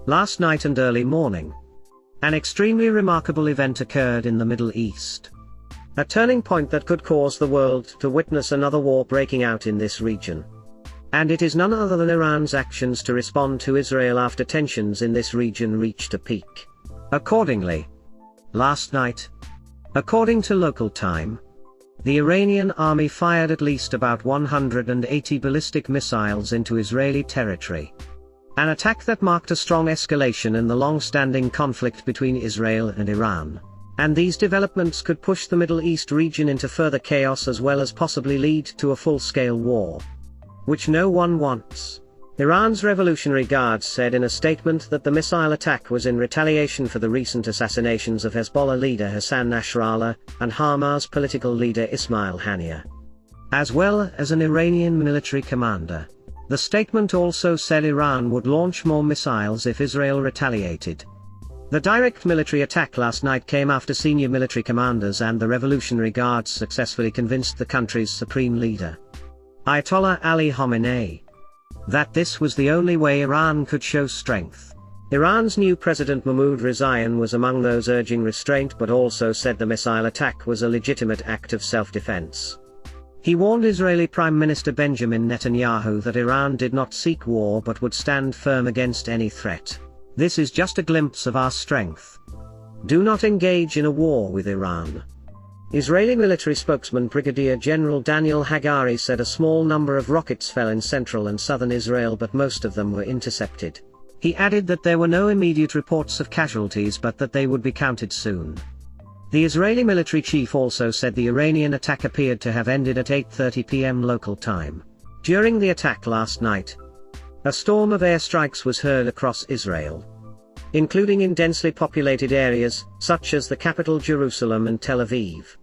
Last night and early morning, an extremely remarkable event occurred in the Middle East. A turning point that could cause the world to witness another war breaking out in this region. And it is none other than Iran's actions to respond to Israel after tensions in this region reached a peak. Accordingly, last night, according to local time, the Iranian army fired at least about 180 ballistic missiles into Israeli territory. An attack that marked a strong escalation in the long-standing conflict between Israel and Iran. And these developments could push the Middle East region into further chaos as well as possibly lead to a full-scale war. Which no one wants. Iran's Revolutionary Guards said in a statement that the missile attack was in retaliation for the recent assassinations of Hezbollah leader Hassan Nasrallah, and Hamas political leader Ismail Haniyeh, as well as an Iranian military commander. The statement also said Iran would launch more missiles if Israel retaliated. The direct military attack last night came after senior military commanders and the Revolutionary Guards successfully convinced the country's supreme leader, Ayatollah Ali Khamenei, that this was the only way Iran could show strength. Iran's new President Mahmoud Rizaian was among those urging restraint but also said the missile attack was a legitimate act of self-defense. He warned Israeli Prime Minister Benjamin Netanyahu that Iran did not seek war but would stand firm against any threat. This is just a glimpse of our strength. Do not engage in a war with Iran. Israeli military spokesman Brigadier General Daniel Hagari said a small number of rockets fell in central and southern Israel but most of them were intercepted. He added that there were no immediate reports of casualties but that they would be counted soon. The Israeli military chief also said the Iranian attack appeared to have ended at 8:30 p.m. local time. During the attack last night, a storm of airstrikes was heard across Israel, including in densely populated areas, such as the capital Jerusalem and Tel Aviv,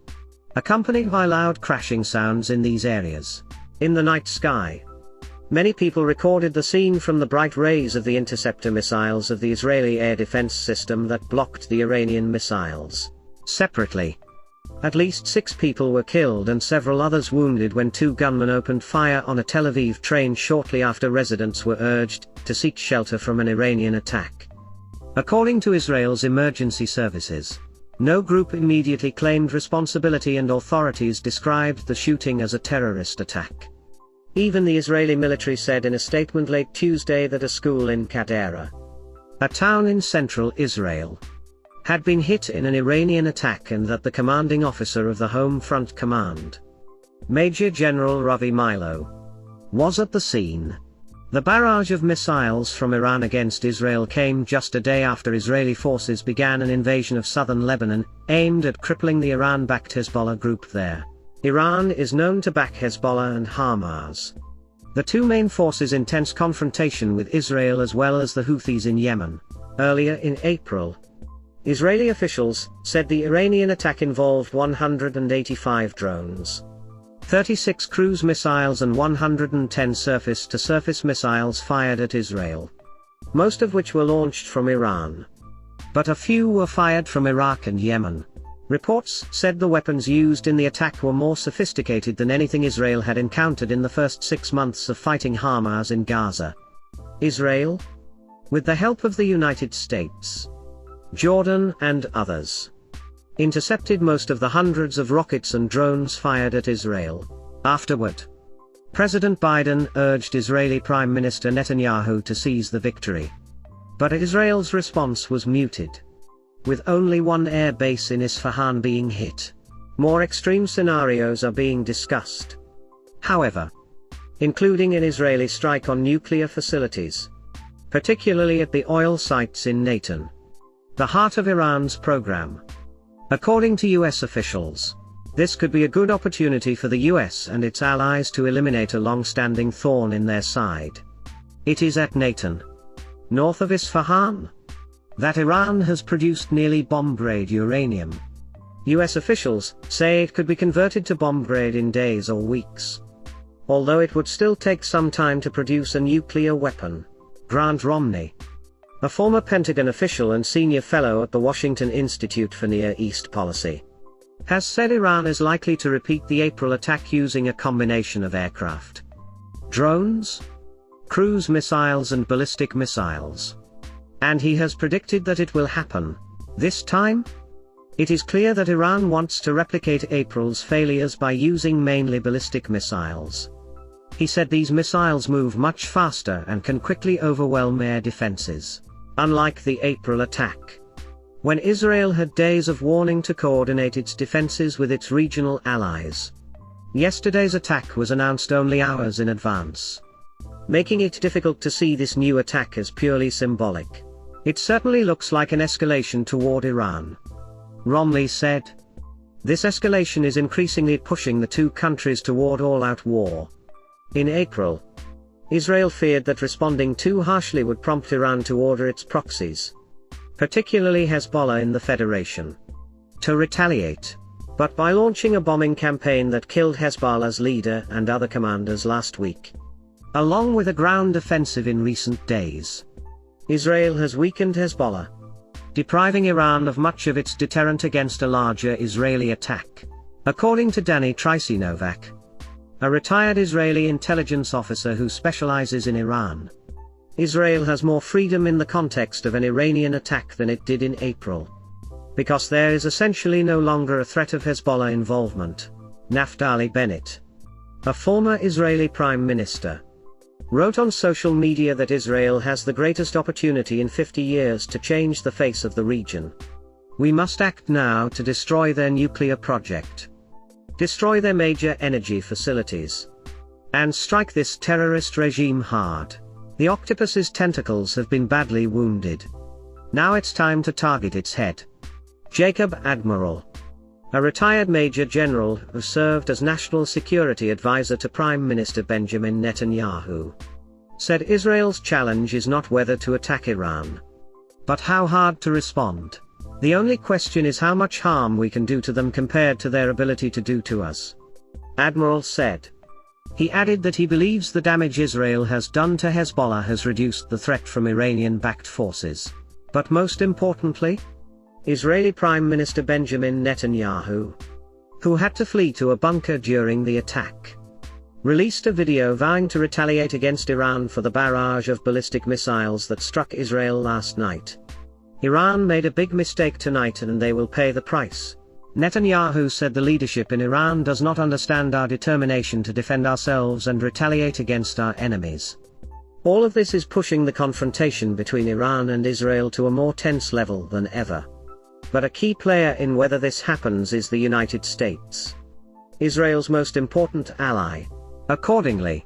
accompanied by loud crashing sounds in these areas. In the night sky, many people recorded the scene from the bright rays of the interceptor missiles of the Israeli air defense system that blocked the Iranian missiles. Separately, at least 6 people were killed and several others wounded when 2 gunmen opened fire on a Tel Aviv train shortly after residents were urged to seek shelter from an Iranian attack. According to Israel's emergency services, no group immediately claimed responsibility and authorities described the shooting as a terrorist attack. Even the Israeli military said in a statement late Tuesday that a school in Qadera, a town in central Israel, had been hit in an Iranian attack and that the commanding officer of the Home Front Command, Major General Ravi Milo, was at the scene. The barrage of missiles from Iran against Israel came just a day after Israeli forces began an invasion of southern Lebanon, aimed at crippling the Iran-backed Hezbollah group there. Iran is known to back Hezbollah and Hamas, the two main forces in tense confrontation with Israel as well as the Houthis in Yemen. Earlier in April, Israeli officials said the Iranian attack involved 185 drones, 36 cruise missiles and 110 surface-to-surface missiles fired at Israel, most of which were launched from Iran. But a few were fired from Iraq and Yemen. Reports said the weapons used in the attack were more sophisticated than anything Israel had encountered in the first 6 months of fighting Hamas in Gaza. Israel, with the help of the United States, Jordan and others, intercepted most of the hundreds of rockets and drones fired at Israel. Afterward, President Biden urged Israeli Prime Minister Netanyahu to seize the victory. But Israel's response was muted, with only one air base in Isfahan being hit. More extreme scenarios are being discussed, however, including an Israeli strike on nuclear facilities, particularly at the oil sites in Natan, the heart of Iran's program. According to US officials, this could be a good opportunity for the US and its allies to eliminate a long-standing thorn in their side. It is at Natan, north of Isfahan, that Iran has produced nearly bomb-grade uranium. US officials say it could be converted to bomb-grade in days or weeks, although it would still take some time to produce a nuclear weapon. Grant Romney, a former Pentagon official and senior fellow at the Washington Institute for Near East Policy, has said Iran is likely to repeat the April attack using a combination of aircraft, drones, cruise missiles and ballistic missiles. And he has predicted that it will happen. This time? It is clear that Iran wants to replicate April's failures by using mainly ballistic missiles. He said these missiles move much faster and can quickly overwhelm air defenses, unlike the April attack, when Israel had days of warning to coordinate its defenses with its regional allies. Yesterday's attack was announced only hours in advance, making it difficult to see this new attack as purely symbolic. It certainly looks like an escalation toward Iran, Romley said. This escalation is increasingly pushing the two countries toward all-out war. In April, Israel feared that responding too harshly would prompt Iran to order its proxies, particularly Hezbollah in the Federation, to retaliate, but by launching a bombing campaign that killed Hezbollah's leader and other commanders last week, along with a ground offensive in recent days, Israel has weakened Hezbollah, depriving Iran of much of its deterrent against a larger Israeli attack. According to Danny Tracy-Novak, a retired Israeli intelligence officer who specializes in Iran, Israel has more freedom in the context of an Iranian attack than it did in April, because there is essentially no longer a threat of Hezbollah involvement. Naftali Bennett, a former Israeli prime minister, wrote on social media that Israel has the greatest opportunity in 50 years to change the face of the region. We must act now to destroy their nuclear project, destroy their major energy facilities, and strike this terrorist regime hard. The octopus's tentacles have been badly wounded. Now it's time to target its head. Jacob Admiral, a retired Major General who served as National Security Advisor to Prime Minister Benjamin Netanyahu, said Israel's challenge is not whether to attack Iran, but how hard to respond. The only question is how much harm we can do to them compared to their ability to do to us, Admiral said. He added that he believes the damage Israel has done to Hezbollah has reduced the threat from Iranian-backed forces. But most importantly, Israeli Prime Minister Benjamin Netanyahu, who had to flee to a bunker during the attack, released a video vowing to retaliate against Iran for the barrage of ballistic missiles that struck Israel last night. Iran made a big mistake tonight and they will pay the price, Netanyahu said. The leadership in Iran does not understand our determination to defend ourselves and retaliate against our enemies. All of this is pushing the confrontation between Iran and Israel to a more tense level than ever. But a key player in whether this happens is the United States, Israel's most important ally. Accordingly,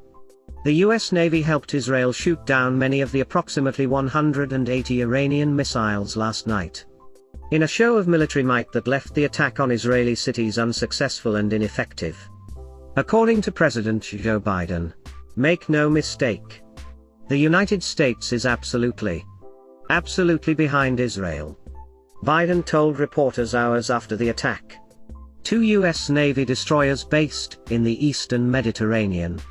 the US Navy helped Israel shoot down many of the approximately 180 Iranian missiles last night, in a show of military might that left the attack on Israeli cities unsuccessful and ineffective. According to President Joe Biden, make no mistake, the United States is absolutely behind Israel, Biden told reporters hours after the attack. Two US Navy destroyers based in the eastern Mediterranean,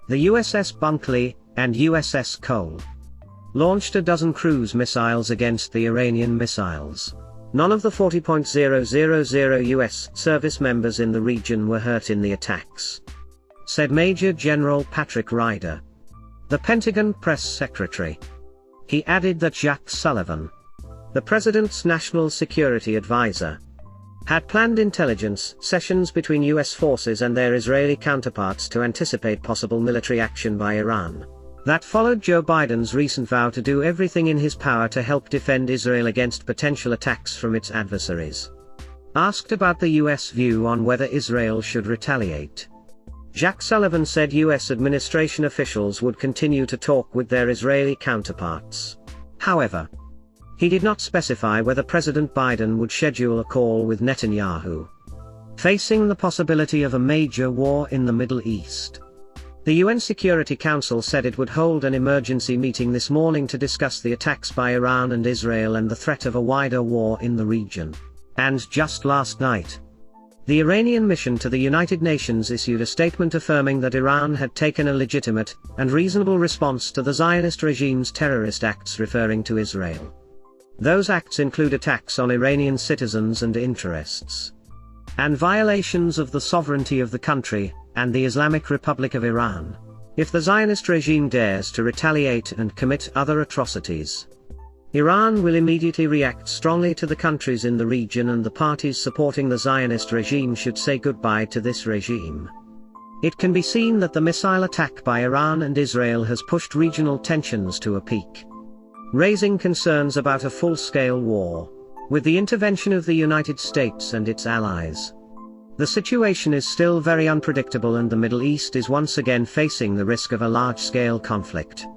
the USS Bunkley and USS Cole, launched a dozen cruise missiles against the Iranian missiles. None of the 40,000 US service members in the region were hurt in the attacks, said Major General Patrick Ryder, the Pentagon press secretary. He added that Jack Sullivan, the president's national security advisor, had planned intelligence sessions between US forces and their Israeli counterparts to anticipate possible military action by Iran. That followed Joe Biden's recent vow to do everything in his power to help defend Israel against potential attacks from its adversaries. Asked about the US view on whether Israel should retaliate, Jack Sullivan said US administration officials would continue to talk with their Israeli counterparts. However, he did not specify whether President Biden would schedule a call with Netanyahu, facing the possibility of a major war in the Middle East. The UN Security Council said it would hold an emergency meeting this morning to discuss the attacks by Iran and Israel and the threat of a wider war in the region. And just last night, The Iranian mission to the United Nations issued a statement affirming that Iran had taken a legitimate and reasonable response to the Zionist regime's terrorist acts referring to Israel. Those acts include attacks on Iranian citizens and interests, and violations of the sovereignty of the country and the Islamic Republic of Iran. If the Zionist regime dares to retaliate and commit other atrocities, Iran will immediately react strongly to the countries in the region, and the parties supporting the Zionist regime should say goodbye to this regime. It can be seen that the missile attack by Iran and Israel has pushed regional tensions to a peak, raising concerns about a full-scale war, with the intervention of the United States and its allies. The situation is still very unpredictable, and the Middle East is once again facing the risk of a large-scale conflict.